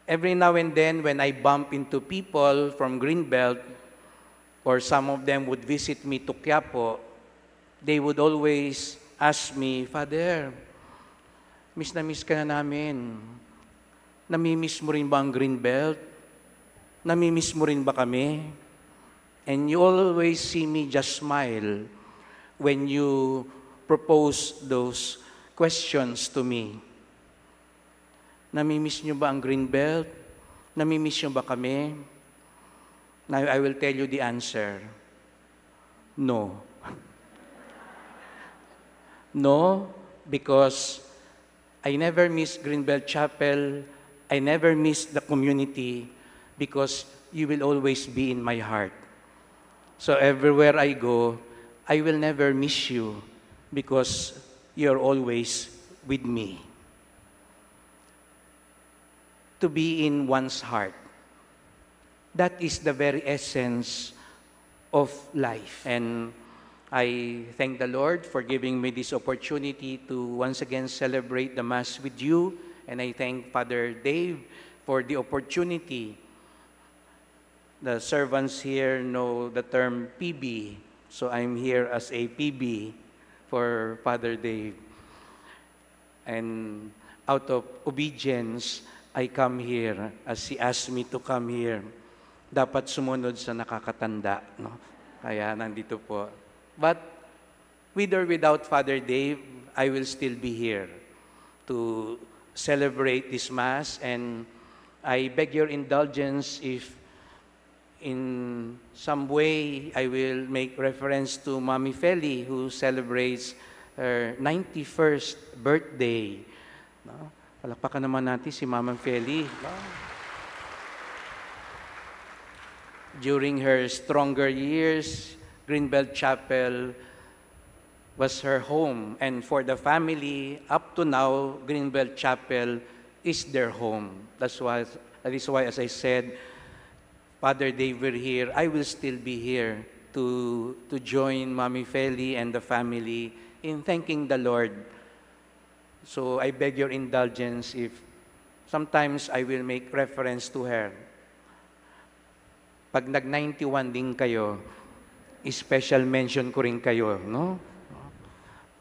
Every now and then, when I bump into people from Greenbelt, or some of them would visit me to Quiapo, they would always ask me, Father, miss na miss ka na namin. Namimiss mo rin ba ang Greenbelt? Namimiss mo rin ba kami? And you always see me just smile when you propose those questions to me. Namimiss nyo ba ang Greenbelt? Namimiss nyo ba kami? Now, I will tell you the answer. No. No, because I never miss Greenbelt Chapel. I never miss the community because you will always be in my heart. So everywhere I go, I will never miss you because you're always with me. To be in one's heart. That is the very essence of life. And I thank the Lord for giving me this opportunity to once again celebrate the Mass with you. And I thank Father Dave for the opportunity. The servants here know the term PB. So I'm here as a PB for Father Dave. And out of obedience, I come here as he asked me to come here. Dapat sumunod sa nakakatanda. No? Kaya nandito po. But with or without Father Dave, I will still be here to celebrate this Mass. And I beg your indulgence if in some way I will make reference to Mami Feli, who celebrates her 91st birthday. No? Palakpakan naman natin si Mama Feli. During her stronger years, Greenbelt Chapel was her home. And for the family, up to now, Greenbelt Chapel is their home. That is why, as I said, Father Dave, we're here. I will still be here to join Mami Feli and the family in thanking the Lord. So I beg your indulgence if sometimes I will make reference to her. Pag nag-91 din kayo, special mention ko rin kayo, no?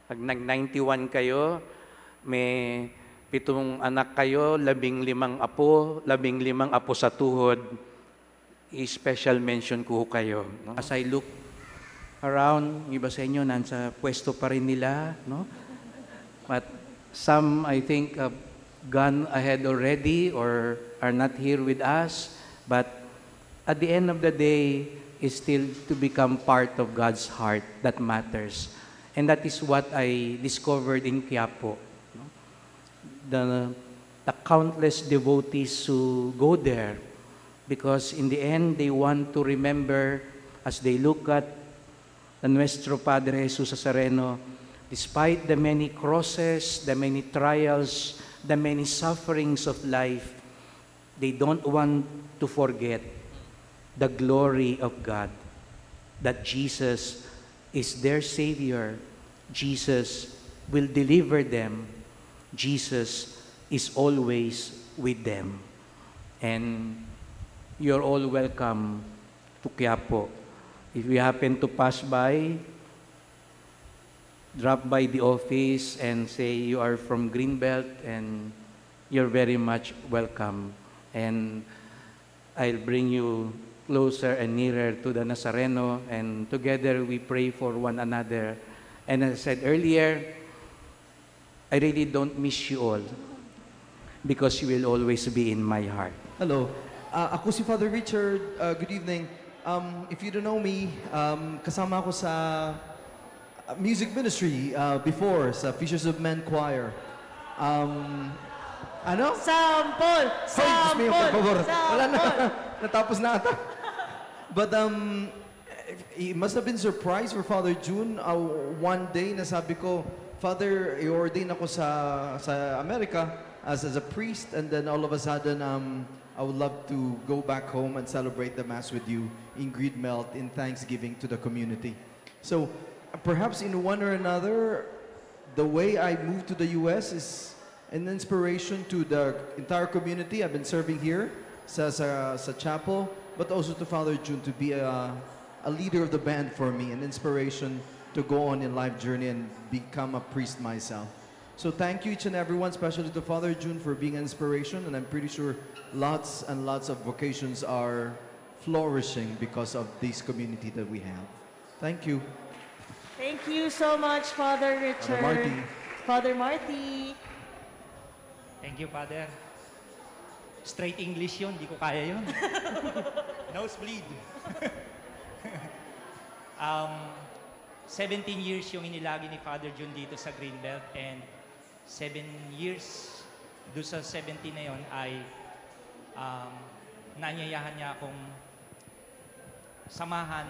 Pag nag-91 kayo, may 7 anak kayo, 15 apo, 15 apo sa tuhod, special mention ko kayo. No? As I look around, iba sa inyo, nasa pwesto pa rin nila, no? But some, I think, have gone ahead already or are not here with us. But at the end of the day, is still to become part of God's heart that matters. And that is what I discovered in Quiapo. The countless devotees who go there, because in the end, they want to remember, as they look at the Nuestro Padre Jesus Nazareno, despite the many crosses, the many trials, the many sufferings of life, they don't want to forget the glory of God, that Jesus is their Savior. Jesus will deliver them. Jesus is always with them. And you're all welcome to Quiapo. If you happen to pass by, drop by the office and say you are from Greenbelt, and you're very much welcome. And I'll bring you closer and nearer to the Nazareno, and together we pray for one another. And as I said earlier, I really don't miss you all because you will always be in my heart. Hello. Ako si Father Richard. Good evening. If you don't know me, kasama ako sa music ministry before sa Fishers of Men Choir. Ano? Sampol! Hoy, Diyos mio, por favor. Wala na. Sampol! Natapos na ata. But it must have been surprised for Father June. One day, nasabi ko, Father, i-ordain ako sa America as a priest, and then all of a sudden, I would love to go back home and celebrate the Mass with you in Greenbelt in thanksgiving to the community. So, perhaps in one or another, the way I moved to the U.S. an inspiration to the entire community. I've been serving here sa chapel, but also to Father June to be a leader of the band for me, an inspiration to go on in life journey and become a priest myself. So thank you each and everyone, especially to Father June for being an inspiration, and I'm pretty sure lots and lots of vocations are flourishing because of this community that we have. Thank you. Thank you so much, Father Richard. Marty. Father Marty. Thank you, Father. Straight English yun, di ko kaya yun. Nosebleed. 17 years yung inilagi ni Father June dito sa Greenbelt, and 7 years doon sa 17 na yon ay nanyayahan niya akong samahan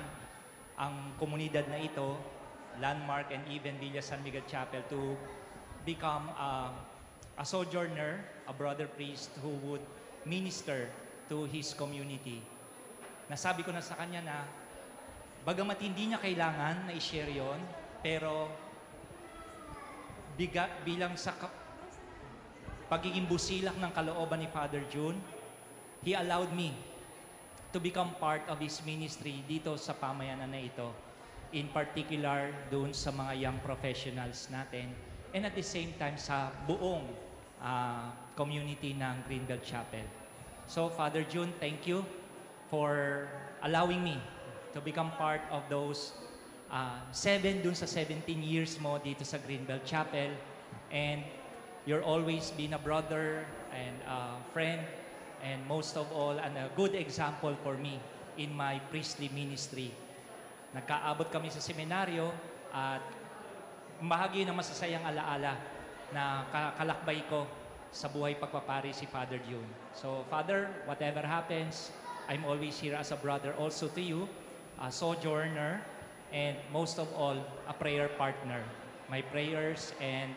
ang komunidad na ito, Landmark and even Villa San Miguel Chapel, to become a sojourner, a brother priest who would minister to his community. Nasabi ko na sa kanya na bagamat hindi niya kailangan na i-share yun, pero bilang sa pagiging busilak ng kalooban ni Father June, he allowed me to become part of his ministry dito sa pamayanan na ito. In particular, doon sa mga young professionals natin, and at the same time sa buong community ng Greenbelt Chapel. So, Father June, thank you for allowing me to become part of those 7 dun sa 17 years mo dito sa Greenbelt Chapel. And you're always been a brother and a friend, and most of all, and a good example for me in my priestly ministry. Nagkaabot kami sa seminaryo at bahagi ng masasayang alaala na kalakbay ko sa buhay pagpapari si Father June. So, Father, whatever happens, I'm always here as a brother also to you, a sojourner, and most of all, a prayer partner. My prayers and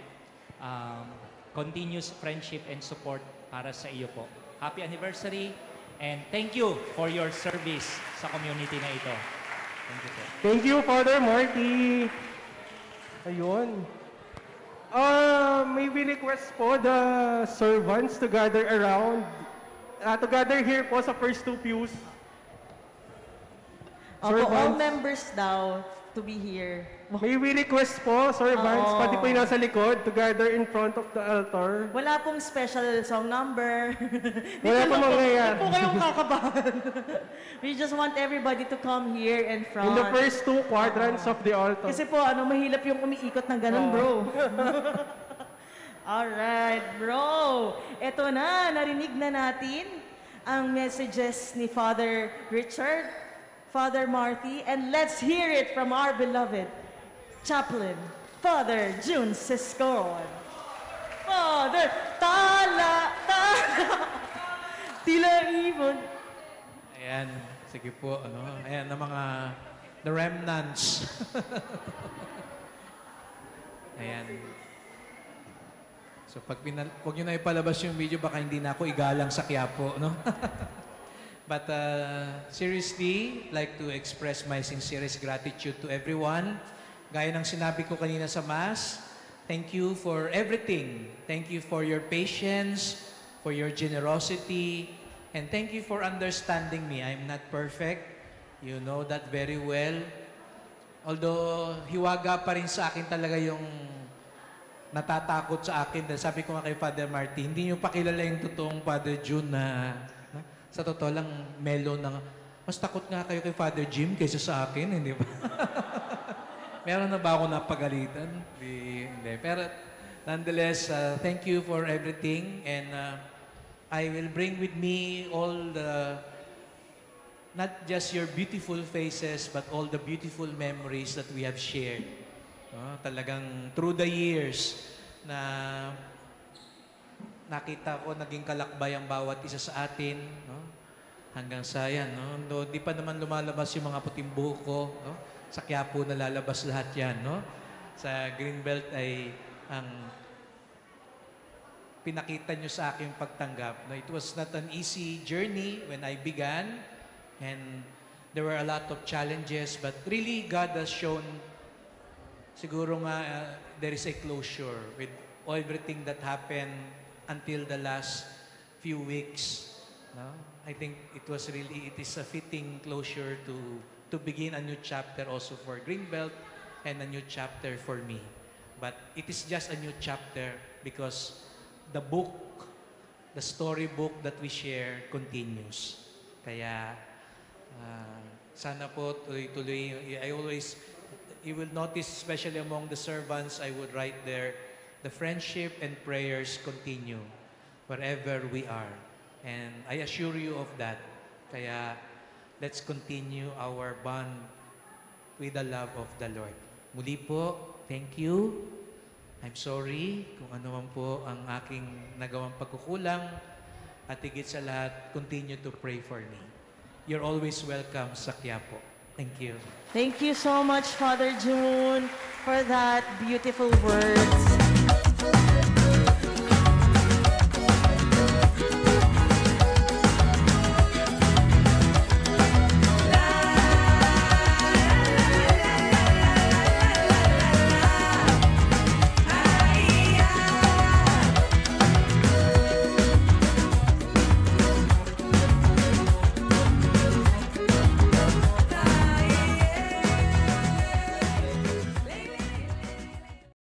continuous friendship and support para sa iyo po. Happy anniversary, and thank you for your service sa community na ito. Thank you po. Thank you, Father Marty. Ayun. May we request po the servants to gather around, to gather here po sa first 2 pews. Opo, all members daw to be here. May we request po, servants, Oo. pati po yung nasa likod, to gather in front of the altar. Wala pong special song number. Wala pong mangyayari. Hindi po kayong kakabahan. We just want everybody to come here in front. In the first 2 quadrants of the altar. Kasi po, mahilap yung umiikot ng ganun, bro. Alright, bro. Eto na, narinig na natin ang messages ni Father Richard, Father Marty, and let's hear it from our beloved Chaplain, Father June Siscon. Father, tala, tila ibon. Ayan, sige po, ayan ang mga the remnants. Ayan. So pag huwag nyo na ipalabas yung video, baka hindi na ako igalang sa Quiapo, no? But seriously, like to express my sincerest gratitude to everyone. Gaya ng sinabi ko kanina sa Mass, thank you for everything. Thank you for your patience, for your generosity, and thank you for understanding me. I'm not perfect. You know that very well. Although, hiwaga pa rin sa akin talaga yung natatakot sa akin. Dahil sabi ko nga kay Father Marty, hindi nyo pa kilala yung totoong Father June na sa totoo lang mellow na, mas takot nga kayo kay Father Jim kaysa sa akin, hindi ba? Meron na ba ako napagalitan? Hindi. Pero nonetheless, thank you for everything, and I will bring with me all the, not just your beautiful faces, but all the beautiful memories that we have shared. Talagang through the years na nakita ko, naging kalakbay ang bawat isa sa atin. Hanggang sa yan. Di pa naman lumalabas yung mga puting buhok ko. Sa Quiapo na lalabas lahat yan. Sa Greenbelt ay ang pinakita nyo sa aking pagtanggap. It was not an easy journey when I began, and there were a lot of challenges, but really God has shown, siguro nga there is a closure with everything that happened until the last few weeks. No? I think it is a fitting closure to begin a new chapter also for Greenbelt and a new chapter for me. But it is just a new chapter because the storybook that we share continues. Kaya sana po tuloy-tuloy. You will notice, especially among the servants, I would write there, the friendship and prayers continue wherever we are. And I assure you of that. Kaya let's continue our bond with the love of the Lord. Muli po, thank you. I'm sorry kung ano man po ang aking nagawang pagkukulang. At higit sa lahat, continue to pray for me. You're always welcome sa Quiapo. Thank you. Thank you so much, Father June, for that beautiful words.